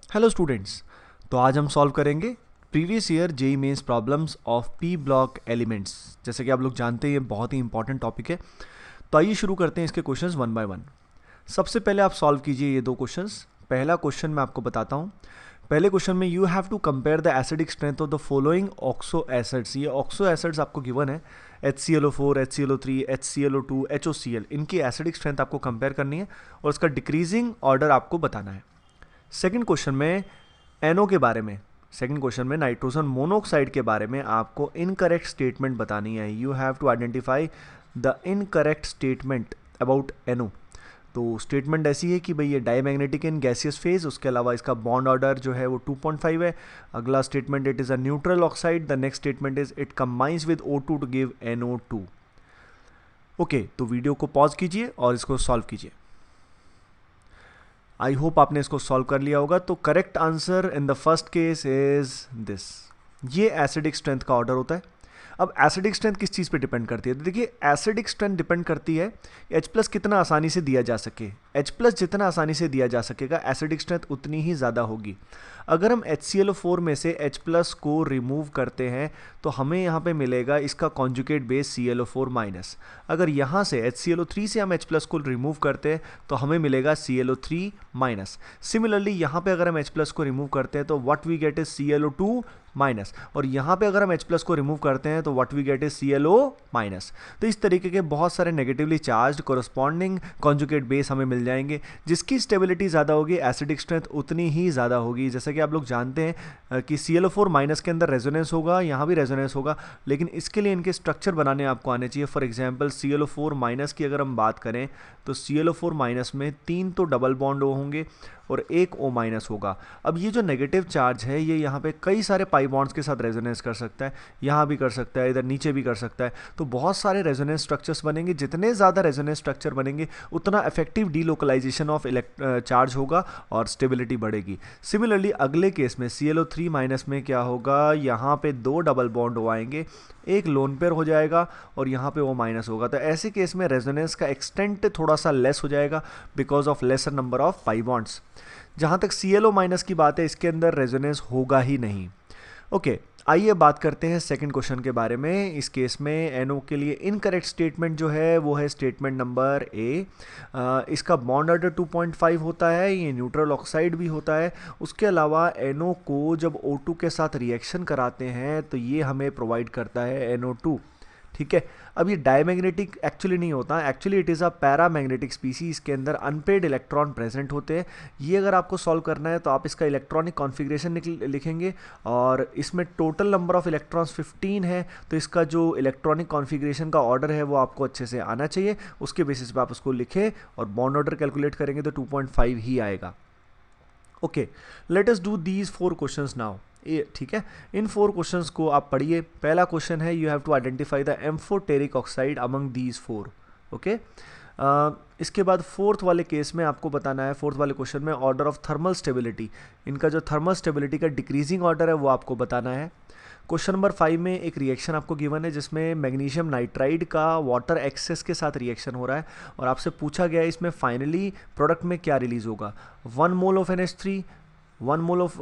Hello students. तो आज हम सॉल्व करेंगे previous year JEE Mains problems of P block elements. जैसे कि आप लोग जानते हैं ये बहुत ही इंपॉर्टेंट टॉपिक है। तो आइए शुरू करते हैं इसके क्वेश्चंस वन बाय वन। सबसे पहले आप सॉल्व कीजिए ये दो क्वेश्चंस। पहला क्वेश्चन मैं आपको बताता हूँ। पहले क्वेश्चन में you have to compare the acidic strength of the following oxo acids. ये ऑक्सो एसिड्स आपको गिवन है, HClO4, HClO3, HClO2, HOCl। इनकी एसिडिक स्ट्रेंथ आपको कंपेयर करनी है और उसका डिक्रीजिंग ऑर्डर आपको बताना है। सेकंड क्वेश्चन में एनओ के बारे में, सेकंड क्वेश्चन में नाइट्रोजन मोनोऑक्साइड के बारे में आपको इनकरेक्ट स्टेटमेंट बतानी है। You have to identify the incorrect statement about NO. तो स्टेटमेंट ऐसी है कि भाई ये डायमैग्नेटिक इन गैसियस फेज, उसके अलावा इसका बॉन्ड ऑर्डर जो है वो 2.5 है। अगला statement it is a neutral oxide. The next statement is it combines with O2 to give NO2। Okay, तो वीडियो को पॉज कीजिए और इसको सॉल्व कीजिए। आई होप आपने इसको सॉल्व कर लिया होगा। तो correct answer in the first case is this. ये एसिडिक स्ट्रेंथ का ऑर्डर होता है। अब एसिडिक स्ट्रेंथ किस चीज़ पे डिपेंड करती है? तो देखिए, एसिडिक स्ट्रेंथ डिपेंड करती है H+ कितना आसानी से दिया जा सके। H+ जितना आसानी से दिया जा सकेगा एसिडिक स्ट्रेंथ उतनी ही ज़्यादा होगी। अगर हम HClO4 में से H+ को रिमूव करते हैं तो हमें यहाँ पे मिलेगा इसका कॉन्जुगेट बेस ClO4-। अगर यहाँ से HClO3 से हम H+ को रिमूव करते हैं तो हमें मिलेगा ClO3-। सिमिलरली यहाँ पे अगर हम H+ को रिमूव करते हैं तो what we get is ClO2-। और यहाँ पे अगर हम H+ को रिमूव करते हैं तो what we get is ClO-। तो इस तरीके के बहुत सारे negatively charged corresponding conjugate base हमें मिल जाएंगे। जिसकी स्टेबिलिटी ज़्यादा होगी एसिडिक स्ट्रेंथ उतनी ही ज़्यादा होगी। जैसे कि आप लोग जानते हैं कि ClO4- के अंदर रेजोनेंस होगा, यहाँ भी रेजोनेंस होगा, लेकिन इसके लिए इनके स्ट्रक्चर बनाने आपको आने चाहिए। फॉर एग्जांपल ClO4- की अगर हम बात करें तो ClO4- में 3 तो डबल बॉन्ड होंगे और 1 O- होगा। अब ये जो नेगेटिव चार्ज है ये यहाँ पे कई सारे पाई बॉन्ड्स के साथ रेजोनेंस कर सकता है, यहाँ भी कर सकता है, इधर नीचे भी कर सकता है। तो बहुत सारे रेजोनेंस स्ट्रक्चर्स बनेंगे। जितने ज़्यादा रेजोनेंस स्ट्रक्चर बनेंगे उतना इफेक्टिव डीलोकलाइजेशन ऑफ चार्ज होगा और स्टेबिलिटी बढ़ेगी। सिमिलरली अगले केस में ClO3- में क्या होगा, यहाँ पे 2 डबल बॉन्ड हो आएंगे, एक लोन पेयर हो जाएगा और यहाँ पे O- होगा। तो ऐसे केस में रेजोनेंस का एक्सटेंट थोड़ा सा लेस हो जाएगा because of lesser number of pi bonds. जहाँ तक ClO- की बात है इसके अंदर रेजोनेंस होगा ही नहीं। ओके, आइए बात करते हैं सेकंड क्वेश्चन के बारे में। इस केस में NO के लिए इनकरेक्ट स्टेटमेंट जो है वो है स्टेटमेंट नंबर A। इसका बॉन्ड ऑर्डर 2.5 होता है, ये न्यूट्रल ऑक्साइड भी होता है। उसके अलावा NO को जब O2 के साथ रिएक्शन कराते हैं तो ये हमें प्रोवाइड करता है NO2। ठीक है। अब ये डायमैग्नेटिक एक्चुअली नहीं होता, actually it is a paramagnetic species. इसके अंदर अनपेड इलेक्ट्रॉन प्रेजेंट होते हैं। ये अगर आपको सॉल्व करना है तो आप इसका इलेक्ट्रॉनिक कॉन्फ़िगरेशन लिखेंगे और इसमें टोटल नंबर ऑफ इलेक्ट्रॉन्स 15 है। तो इसका जो इलेक्ट्रॉनिक कॉन्फ़िगरेशन का ऑर्डर है वो आपको अच्छे से आना चाहिए। उसके बेसिस पे आप उसको लिखें और बॉन्ड ऑर्डर कैलकुलेट करेंगे तो 2.5 ही आएगा। Okay, let us do these 4 questions now. ये ठीक है, इन 4 क्वेश्चंस को आप पढ़िए। पहला क्वेश्चन है you have to identify the amphoteric oxide among these 4। Okay, इसके बाद फोर्थ वाले केस में आपको बताना है, फोर्थ वाले क्वेश्चन में ऑर्डर ऑफ थर्मल स्टेबिलिटी, इनका जो थर्मल स्टेबिलिटी का डिक्रीजिंग ऑर्डर है वो आपको बताना है। क्वेश्चन नंबर 5 में एक रिएक्शन आपको गिवन है जिसमें मैग्नीशियम नाइट्राइड का वाटर एक्सेस के साथ रिएक्शन हो रहा है और आपसे पूछा गया है इसमें फाइनली प्रोडक्ट में क्या रिलीज होगा। 1 mole of NH3, 1 mole of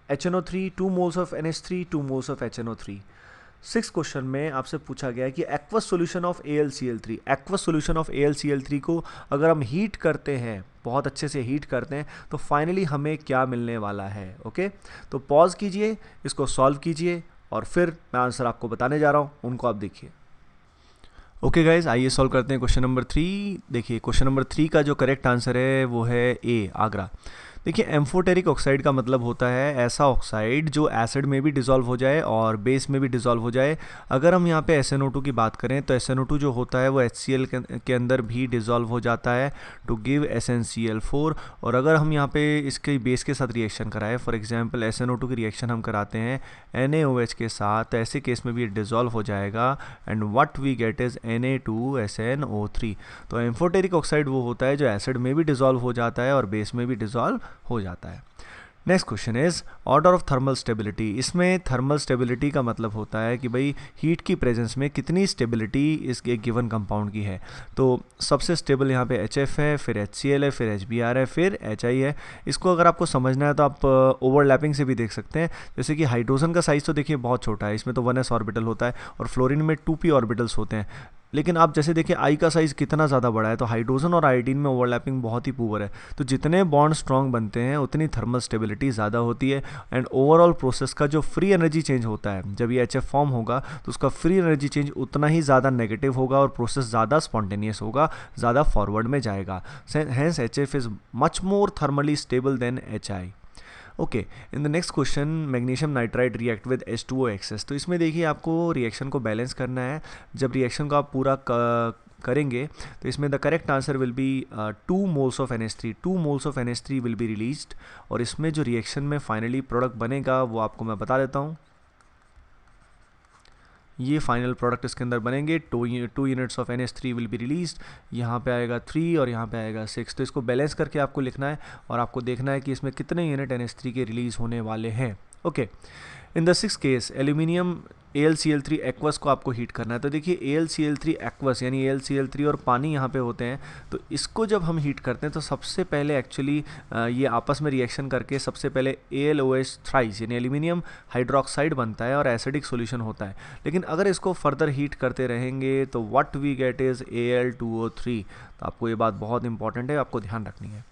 HNO3, 2 moles of NH3, 2 moles of HNO3। 6 question में आपसे पूछा गया है कि aqueous solution of AlCl3, aqueous solution of AlCl3 को अगर हम हीट करते हैं, बहुत अच्छे से हीट करते हैं तो फाइनली हमें क्या मिलने वाला है। ओके, तो पॉज कीजिए, इसको सॉल्व कीजिए और फिर मैं आंसर आपको बताने जा रहा हूँ, उनको आप देखिए। ओके गाइज, आइए सॉल्व करते हैं क्वेश्चन नंबर 3। देखिए क्वेश्चन नंबर 3 का जो करेक्ट आंसर है वो है A, आगरा। देखिए, एम्फोटेरिक ऑक्साइड का मतलब होता है ऐसा ऑक्साइड जो एसिड में भी डिसॉल्व हो जाए और बेस में भी डिसॉल्व हो जाए। अगर हम यहाँ पे SnO2 की बात करें तो SnO2 जो होता है वो HCl के अंदर भी डिसॉल्व हो जाता है टू गिव SnCl4। और अगर हम यहाँ पे इसके बेस के साथ रिएक्शन कराएं, फॉर एग्जांपल SnO2 की रिएक्शन हम कराते हैं NaOH के साथ, तो ऐसे केस में भी ये डिसॉल्व हो जाएगा and what we get is Na2SnO3। तो एम्फोटेरिक ऑक्साइड वो होता है जो एसिड में भी डिसॉल्व हो जाता है और बेस में भी डिसॉल्व हो जाता है। Next question is order of thermal stability. इसमें थर्मल स्टेबिलिटी का मतलब होता है कि भाई हीट की प्रेजेंस में कितनी स्टेबिलिटी इस एक गिवन कंपाउंड की है। तो सबसे स्टेबल यहाँ पे HF है, फिर HCl है, फिर HBr है, फिर HI है। इसको अगर आपको समझना है तो आप ओवरलैपिंग से भी देख सकते हैं। जैसे कि हाइड्रोजन का साइज़ तो देखिए बहुत छोटा है, इसमें तो 1s ऑर्बिटल होता है और फ्लोरीन में 2p ऑर्बिटल्स होते हैं। लेकिन आप जैसे देखिए आई का साइज़ कितना ज़्यादा बड़ा है, तो हाइड्रोजन और आयोडीन में ओवरलैपिंग बहुत ही पुअर है। तो जितने बॉन्ड स्ट्रॉन्ग बनते हैं उतनी थर्मल स्टेबिलिटी ज़्यादा होती है। एंड ओवरऑल प्रोसेस का जो फ्री एनर्जी चेंज होता है, जब ये HF फॉर्म होगा तो उसका फ्री एनर्जी चेंज उतना ही ज़्यादा नेगेटिव होगा और प्रोसेस ज़्यादा स्पॉन्टेनियस होगा, ज़्यादा फॉरवर्ड में जाएगा। Hence HF is much more thermally stable than HI। Okay, in the next question magnesium nitride react with H2O excess. तो इसमें देखिए आपको रिएक्शन को बैलेंस करना है। जब रिएक्शन को आप पूरा करेंगे तो इसमें the correct answer will be 2 moles of NH3। 2 moles of NH3 will be released और इसमें जो रिएक्शन में फाइनली प्रोडक्ट बनेगा वो आपको मैं बता देता हूँ। ये फाइनल प्रोडक्ट इसके अंदर बनेंगे। 2 units of NH3 will be released. यहाँ पे आएगा 3 और यहाँ पे आएगा 6। तो इसको बैलेंस करके आपको लिखना है और आपको देखना है कि इसमें कितने यूनिट NH3 के रिलीज़ होने वाले हैं। Okay, in the 6th case aluminium AlCl3 aqueous को आपको हीट करना है। तो देखिए AlCl3 एक्वस यानी AlCl3 और पानी यहाँ पे होते हैं। तो इसको जब हम हीट करते हैं तो सबसे पहले एक्चुअली ये आपस में रिएक्शन करके सबसे पहले AlOH थ्राइस यानी एल्यूमिनियम हाइड्रोक्साइड बनता है और एसिडिक सॉल्यूशन होता है। लेकिन अगर इसको फर्दर हीट करते रहेंगे तो what we get is Al2O3। तो आपको ये बात बहुत इंपॉर्टेंट है, आपको ध्यान रखनी है।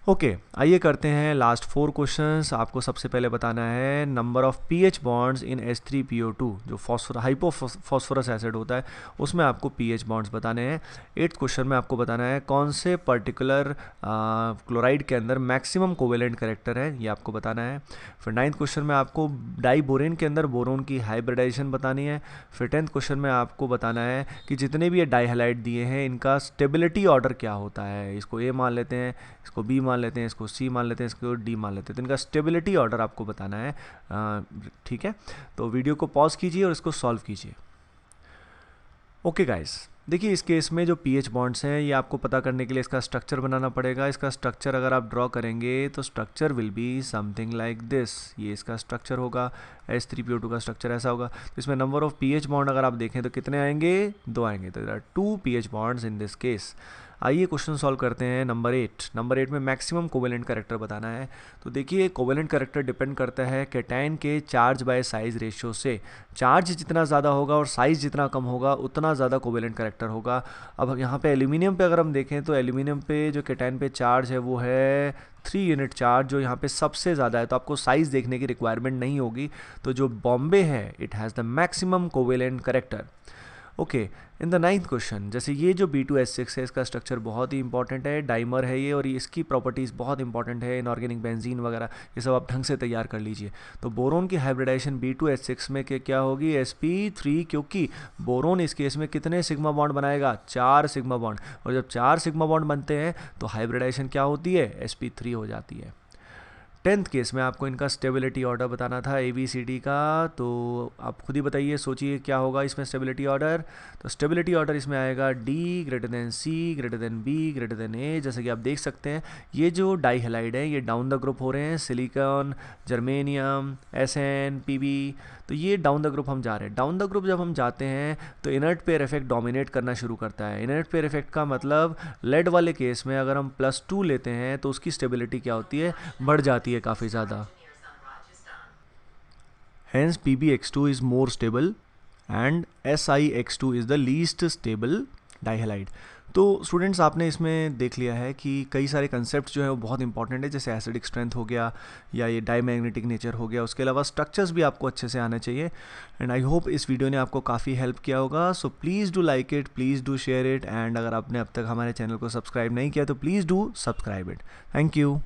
ओके, आइए करते हैं लास्ट 4 क्वेश्चंस। आपको सबसे पहले बताना है number of pH bonds in H3PO2, जो हाइपोफॉस्फोरस एसिड होता है उसमें आपको pH बॉन्ड्स बताने हैं। 8th क्वेश्चन में आपको बताना है कौन से पर्टिकुलर क्लोराइड के अंदर मैक्सिमम कोवेलेंट कैरेक्टर है, ये आपको बताना है। फिर 9th क्वेश्चन में आपको डाइबोरेन के अंदर बोरोन की हाइब्रिडाइजेशन बतानी है। फिर 10th क्वेश्चन में आपको बताना है कि जितने भी ये डाइहैलाइड दिए हैं इनका स्टेबिलिटी ऑर्डर क्या होता है। इसको A मान लेते हैं, इसको B मान लेते हैं, इसको C मान लेते हैं, इसको D मान लेते हैं। तो इनका स्टेबिलिटी ऑर्डर आपको बताना है। ठीक है, तो वीडियो को पॉज कीजिए और इसको सॉल्व कीजिए। ओके गाइस, देखिए इस केस में जो pH बॉन्ड्स हैं ये आपको पता करने के लिए इसका स्ट्रक्चर बनाना पड़ेगा। इसका स्ट्रक्चर अगर आप ड्रॉ करेंगे तो structure will be something like this. ये इसका स्ट्रक्चर होगा, H3PO2 का स्ट्रक्चर ऐसा होगा। तो इसमें नंबर ऑफ pH बॉन्ड अगर आप देखें तो कितने आएंगे, 2 आएंगे। तो there are 2 pH bonds in this case. आइए क्वेश्चन सॉल्व करते हैं। नंबर 8 में मैक्सिमम कोवेलेंट कैरेक्टर बताना है। तो देखिए कोवेलेंट कैरेक्टर डिपेंड करता है कैटायन के चार्ज बाय साइज रेशियो से। चार्ज जितना ज़्यादा होगा और साइज़ जितना कम होगा उतना ज़्यादा कोवेलेंट कैरेक्टर होगा। अब यहाँ पे एल्यूमिनियम पे अगर हम देखें तो एल्यूमिनियम पे जो कैटायन पे चार्ज है वो है 3 यूनिट चार्ज, जो यहाँ पे सबसे ज़्यादा है। तो आपको साइज़ देखने की रिक्वायरमेंट नहीं होगी। तो जो बॉम्बे है it has the maximum covalent character. Okay, in the 9th question, जैसे ये जो B2H6 है इसका स्ट्रक्चर बहुत ही इंपॉर्टेंट है, डाइमर है ये और इसकी प्रॉपर्टीज़ बहुत इंपॉर्टेंट है, इनऑर्गेनिक बेंजीन वगैरह ये सब आप ढंग से तैयार कर लीजिए। तो बोरोन की हाइब्रिडाइजेशन B2H6 में क्या होगी, sp3, क्योंकि बोरोन इस केस में कितने सिग्मा बॉन्ड बनाएगा, 4 सिग्मा बॉन्ड। और जब 4 सिग्मा बॉन्ड बनते हैं तो हाइब्रिडाइजेशन क्या होती है, sp3 हो जाती है। 10th केस में आपको इनका स्टेबिलिटी ऑर्डर बताना था ABCD का। तो आप खुद ही बताइए, सोचिए क्या होगा इसमें स्टेबिलिटी ऑर्डर। तो स्टेबिलिटी ऑर्डर इसमें आएगा D greater than C greater than B greater than A। जैसे कि आप देख सकते हैं ये जो डाइहैलाइड है ये डाउन द ग्रुप हो रहे हैं, सिलिकॉन, जर्मेनियम, SN, PB। तो ये डाउन द ग्रुप हम जा रहे हैं। डाउन द ग्रुप जब हम जाते हैं तो इनर्ट पेयर इफेक्ट डोमिनेट करना शुरू करता है। इनर्ट पेयर इफेक्ट का मतलब लेड वाले केस में अगर हम +2 लेते हैं तो उसकी स्टेबिलिटी क्या होती है, बढ़ जाती है काफ़ी ज़्यादा। Hence PbX2 is more stable and SiX2 is the least stable डाइहैलाइड। तो स्टूडेंट्स आपने इसमें देख लिया है कि कई सारे कंसेप्ट जो है वो बहुत इंपॉर्टेंट है, जैसे एसिडिक स्ट्रेंथ हो गया या ये डाईमैग्नेटिक नेचर हो गया। उसके अलावा स्ट्रक्चर्स भी आपको अच्छे से आने चाहिए। एंड आई होप इस वीडियो ने आपको काफ़ी हेल्प किया होगा। So please do like it, please do share it, and अगर आपने अब तक हमारे चैनल को सब्सक्राइब नहीं किया तो please do subscribe it. Thank you.